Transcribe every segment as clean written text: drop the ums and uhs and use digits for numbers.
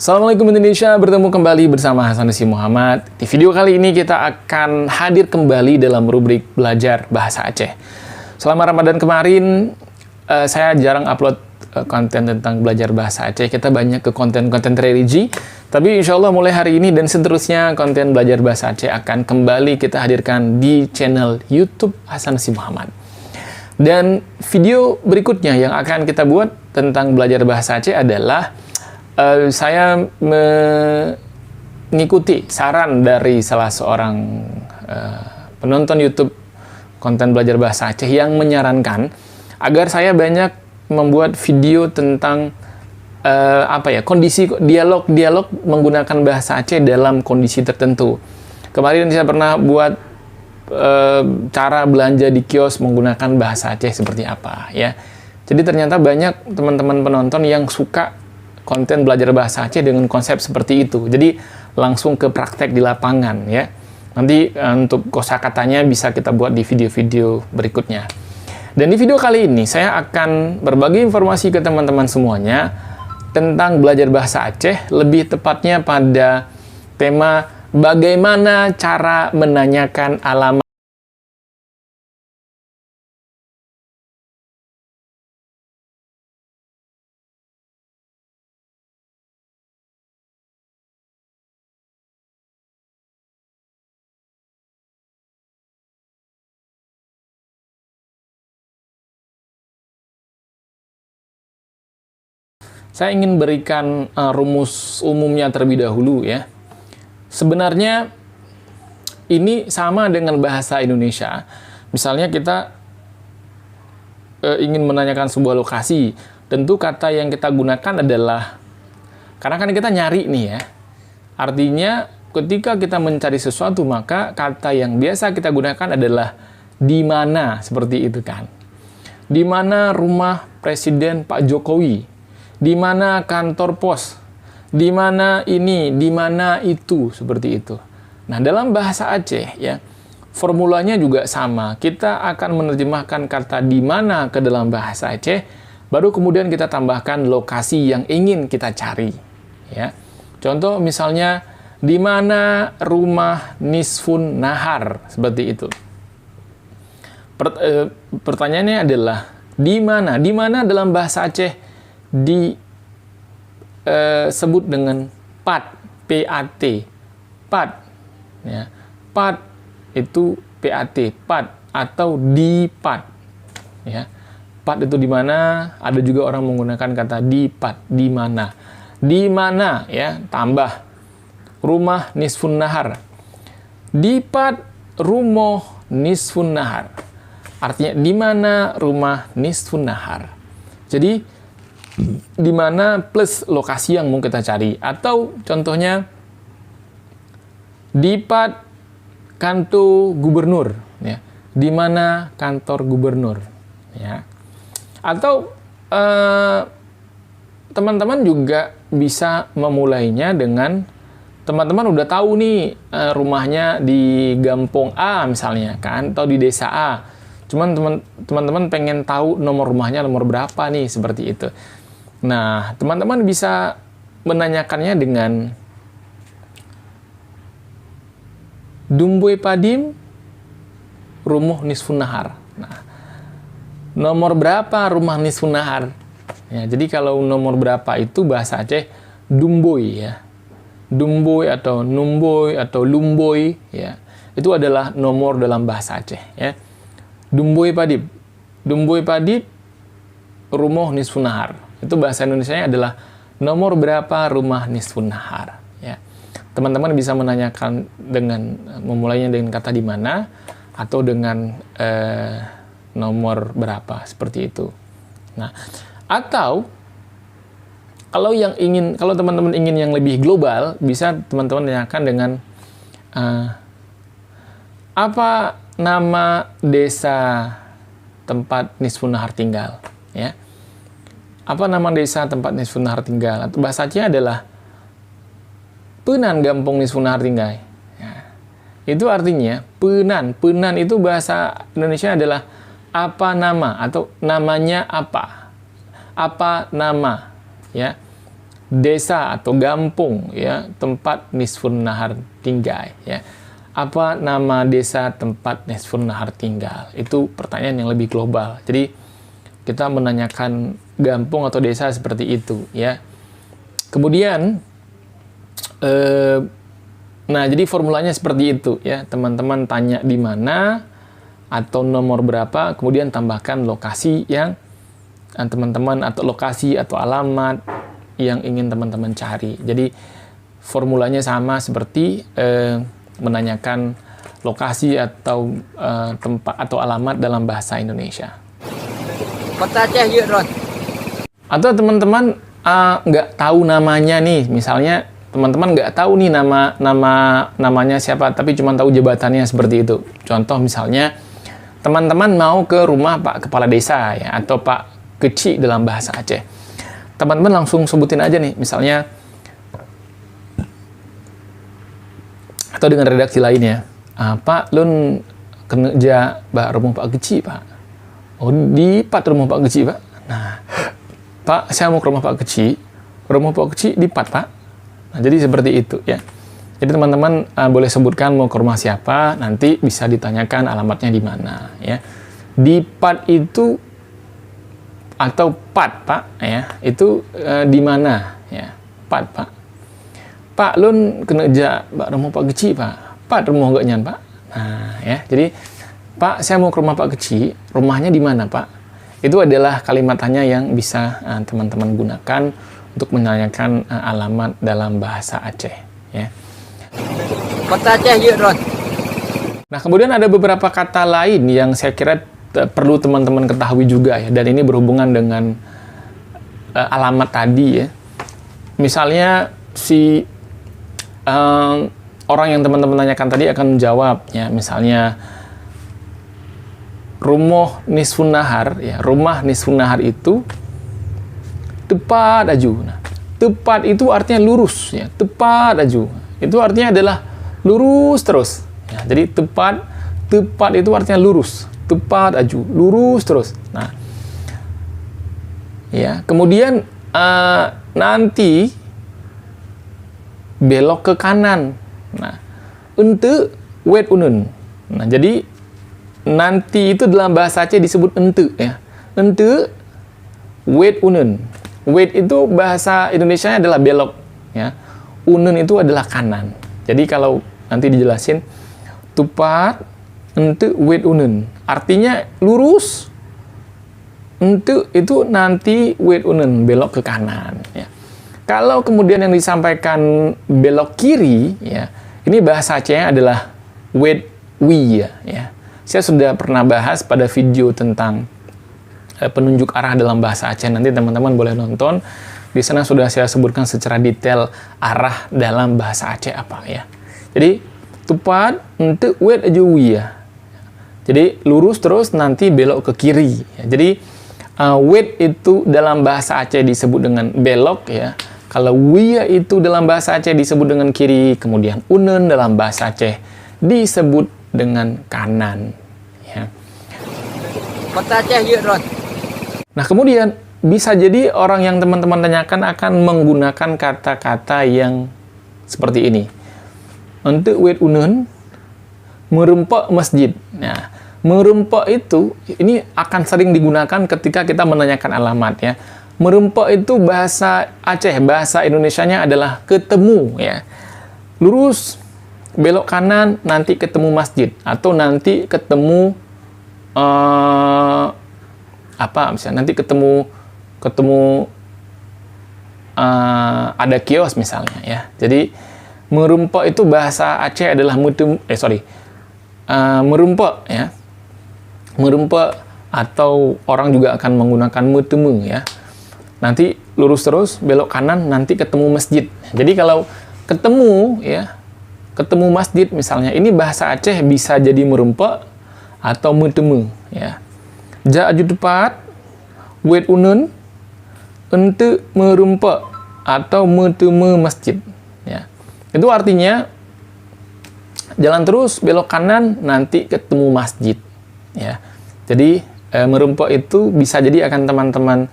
Assalamualaikum Indonesia, bertemu kembali bersama Hasanusi Muhammad. Di video kali ini kita akan hadir kembali dalam rubrik belajar bahasa Aceh. Selama Ramadan kemarin, saya jarang upload konten tentang belajar bahasa Aceh. Kita banyak ke konten-konten religi. Tapi insya Allah mulai hari ini dan seterusnya, konten belajar bahasa Aceh akan kembali kita hadirkan di channel YouTube Hasanusi Muhammad. Dan video berikutnya yang akan kita buat tentang belajar bahasa Aceh adalah saya mengikuti saran dari salah seorang penonton YouTube konten belajar bahasa Aceh yang menyarankan agar saya banyak membuat video tentang kondisi dialog menggunakan bahasa Aceh dalam kondisi tertentu. Kemarin saya pernah buat cara belanja di kios menggunakan bahasa Aceh seperti apa ya. Jadi ternyata banyak teman-teman penonton yang suka konten belajar bahasa Aceh dengan konsep seperti itu. Jadi langsung ke praktek di lapangan ya. Nanti untuk kosakatanya bisa kita buat di video-video berikutnya. Dan di video kali ini saya akan berbagi informasi ke teman-teman semuanya tentang belajar bahasa Aceh, lebih tepatnya pada tema bagaimana cara menanyakan alamat. Saya ingin berikan rumus umumnya terlebih dahulu ya. Sebenarnya ini sama dengan bahasa Indonesia. Misalnya kita ingin menanyakan sebuah lokasi, tentu kata yang kita gunakan adalah, karena kan kita nyari nih ya. Artinya ketika kita mencari sesuatu, maka kata yang biasa kita gunakan adalah di mana, seperti itu kan. Di mana rumah Presiden Pak Jokowi? Di mana kantor pos, di mana ini, di mana itu, seperti itu. Nah, dalam bahasa Aceh ya, formulanya juga sama. Kita akan menerjemahkan kata di mana ke dalam bahasa Aceh, baru kemudian kita tambahkan lokasi yang ingin kita cari ya. Contoh misalnya, di mana rumah Nisfun Nahar, seperti itu. Pertanyaannya adalah di mana? Di mana dalam bahasa Aceh disebut dengan pat, P-A-T, pat ya. Pat itu P-A-T, pat atau di pat ya. Pat itu di mana? Ada juga orang menggunakan kata di pat, di mana. Di mana ya, tambah rumah Nisfun Nahar. Di pat rumoh Nisfun Nahar. Artinya di mana rumah Nisfun Nahar. Jadi di mana plus lokasi yang mau kita cari. Atau contohnya di pat kantor gubernur ya. Di mana kantor gubernur ya. Atau teman-teman juga bisa memulainya dengan teman-teman udah tahu nih rumahnya di Gampong A misalnya kan, atau di desa A. Cuman teman-teman pengen tahu nomor rumahnya nomor berapa nih, seperti itu. Nah, teman-teman bisa menanyakannya dengan Dumboy Padim Rumuh Nisfun Nahar. Nah, nomor berapa rumah Nisfun Nahar? Ya, jadi kalau nomor berapa itu bahasa Aceh Dumboy ya. Dumboy atau Numboy atau Lumboy ya. Itu adalah nomor dalam bahasa Aceh ya. Dumboy Padib. Dumboy Padib Rumuh Nisfun Nahar. Itu bahasa Indonesianya adalah nomor berapa rumah Nisfun Nahar ya. Teman-teman bisa menanyakan dengan memulainya dengan kata di mana atau dengan nomor berapa, seperti itu. Nah, atau kalau teman-teman ingin yang lebih global, bisa teman-teman tanyakan dengan apa nama desa tempat Nisfun Nahar tinggal ya. Apa nama desa tempat Nisfun Nahar tinggal? Atau bahasa Aceh adalah Penan Gampong Nisfun Nahar tinggal ya. Itu artinya Penan. Penan itu bahasa Indonesia adalah apa nama atau namanya apa. Apa nama ya. desa atau gampung ya, tempat nisfun nahar tinggal ya. Apa nama desa tempat nisfun nahar tinggal? Itu pertanyaan yang lebih global. Jadi kita menanyakan gampung atau desa seperti itu ya. Kemudian nah, jadi formulanya seperti itu ya. Teman-teman tanya di mana atau nomor berapa, kemudian tambahkan lokasi yang teman-teman atau lokasi atau alamat yang ingin teman-teman cari. Jadi formulanya sama seperti menanyakan lokasi atau tempat atau alamat dalam bahasa Indonesia. Atau teman-teman nggak tahu namanya nih, misalnya teman-teman nggak tahu nih namanya siapa, tapi cuma tahu jabatannya seperti itu. Contoh misalnya teman-teman mau ke rumah Pak Kepala Desa ya, atau Pak Keci dalam bahasa Aceh. Teman-teman langsung sebutin aja nih, misalnya atau dengan redaksi lainnya, Pak Lun kerja rumah Pak Keci Pak. Oh, di Pat rumah Pak Keci Pak. Nah, Pak saya mau ke rumah Pak Keci, rumah Pak Keci di Pat Pak. Nah, jadi seperti itu ya. Jadi teman-teman boleh sebutkan mau ke rumah siapa, nanti bisa ditanyakan alamatnya di mana ya. Di Pat itu atau Pat Pak ya, itu di mana ya? Pat Pak. Pak Lun kerja rumah Pak Keci Pak. Pat rumah enggak nyan Pak. Nah ya, jadi Pak saya mau ke rumah Pak Keci, rumahnya di mana Pak? Itu adalah kalimat tanya yang bisa teman-teman gunakan untuk menanyakan alamat dalam bahasa Aceh ya. Nah, kemudian ada beberapa kata lain yang saya kira perlu teman-teman ketahui juga ya, dan ini berhubungan dengan alamat tadi ya. Misalnya si orang yang teman-teman tanyakan tadi akan menjawab ya, misalnya rumah nisfun nahar ya, rumah nisfun nahar itu tepat aju. Nah, tepat itu artinya lurus ya, tepat aju. Itu artinya adalah lurus terus. Ya, jadi tepat itu artinya lurus, tepat aju, lurus terus. Nah, ya kemudian nanti belok ke kanan. Nah, ente wet unun. Nah, jadi nanti itu dalam bahasa Aceh disebut ente ya. Ente wet unun. Wet itu bahasa Indonesianya adalah belok ya. Unun itu adalah kanan. Jadi kalau nanti dijelasin tupat ente wet unun, artinya lurus. Ente itu nanti wet unun, belok ke kanan ya. Kalau kemudian yang disampaikan belok kiri ya, ini bahasa Acehnya adalah wet wi ya. Saya sudah pernah bahas pada video tentang penunjuk arah dalam bahasa Aceh, nanti teman-teman boleh nonton. Di sana sudah saya sebutkan secara detail arah dalam bahasa Aceh apa ya. Jadi tupat ente wet ajuwi ya. Jadi lurus terus nanti belok ke kiri ya. Jadi wet itu dalam bahasa Aceh disebut dengan belok ya. Kalau wiya itu dalam bahasa Aceh disebut dengan kiri, kemudian unen dalam bahasa Aceh disebut dengan kanan ya. Nah, kemudian bisa jadi orang yang teman-teman tanyakan akan menggunakan kata-kata yang seperti ini. Untuk wet unen, merempak masjid. Nah, merempak itu ini akan sering digunakan ketika kita menanyakan alamat ya. Merempak itu bahasa Aceh, bahasa Indonesianya adalah ketemu ya. Lurus, belok kanan, nanti ketemu masjid atau nanti ketemu misalnya nanti ketemu ada kios misalnya ya. Jadi merumpak itu bahasa Aceh adalah merumpak ya. Merumpak atau orang juga akan menggunakan metemu ya. Nanti lurus terus belok kanan nanti ketemu masjid. Jadi kalau ketemu ya, ketemu masjid misalnya, ini bahasa Aceh bisa jadi merumpak atau metemu ya. Ja'aju tepat wet unun ente merumpak atau meteme masjid ya. Itu artinya jalan terus belok kanan nanti ketemu masjid ya. Jadi merumpak itu bisa jadi akan teman-teman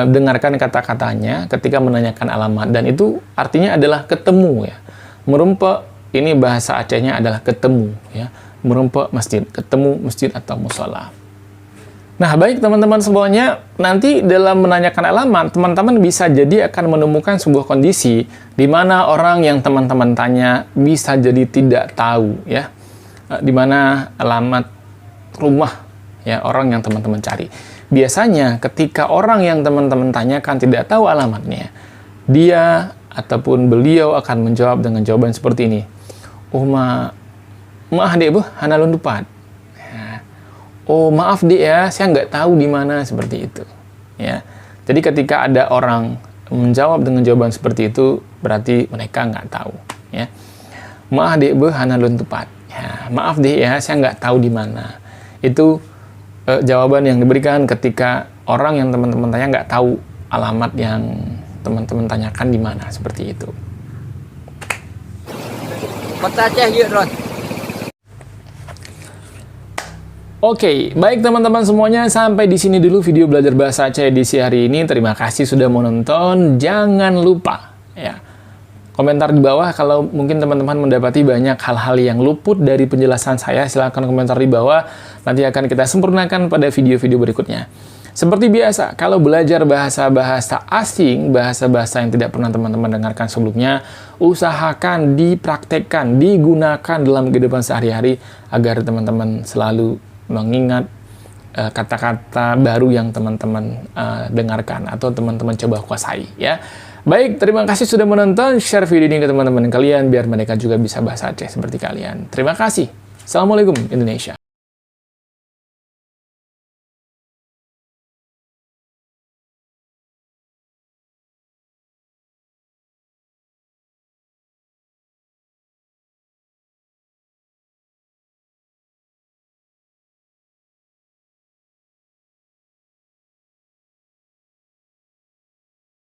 dengarkan kata-katanya ketika menanyakan alamat, dan itu artinya adalah ketemu ya. Merumpe ini bahasa Acehnya adalah ketemu ya. Merumpe masjid, ketemu masjid atau musola. Nah, baik teman-teman semuanya, nanti dalam menanyakan alamat, teman-teman bisa jadi akan menemukan sebuah kondisi di mana orang yang teman-teman tanya bisa jadi tidak tahu ya, di mana alamat rumah ya orang yang teman-teman cari. Biasanya ketika orang yang teman-teman tanyakan tidak tahu alamatnya, dia ataupun beliau akan menjawab dengan jawaban seperti ini. Oh, maaf dek bu, hana lundupat. Oh maaf dek ya, saya nggak tahu di mana, seperti itu. Ya, jadi ketika ada orang menjawab dengan jawaban seperti itu, berarti mereka nggak tahu. Ya, maaf dek bu, hana lun tepat. Ya, maaf dek ya, saya nggak tahu di mana. Itu jawaban yang diberikan ketika orang yang teman-teman tanya nggak tahu alamat yang teman-teman tanyakan di mana, seperti itu. Kota Aceh yuk, Ron. Oke, baik teman-teman semuanya, sampai di sini dulu video belajar bahasa Aceh edisi hari ini. Terima kasih sudah menonton. Jangan lupa ya, komentar di bawah kalau mungkin teman-teman mendapati banyak hal-hal yang luput dari penjelasan saya. Silahkan komentar di bawah, nanti akan kita sempurnakan pada video-video berikutnya. Seperti biasa, kalau belajar bahasa-bahasa asing, bahasa-bahasa yang tidak pernah teman-teman dengarkan sebelumnya, usahakan dipraktekkan, digunakan dalam kehidupan sehari-hari agar teman-teman selalu mengingat kata-kata baru yang teman-teman dengarkan atau teman-teman coba kuasai ya. Baik, terima kasih sudah menonton. Share video ini ke teman-teman kalian biar mereka juga bisa bahasa Aceh seperti kalian. Terima kasih. Assalamualaikum Indonesia.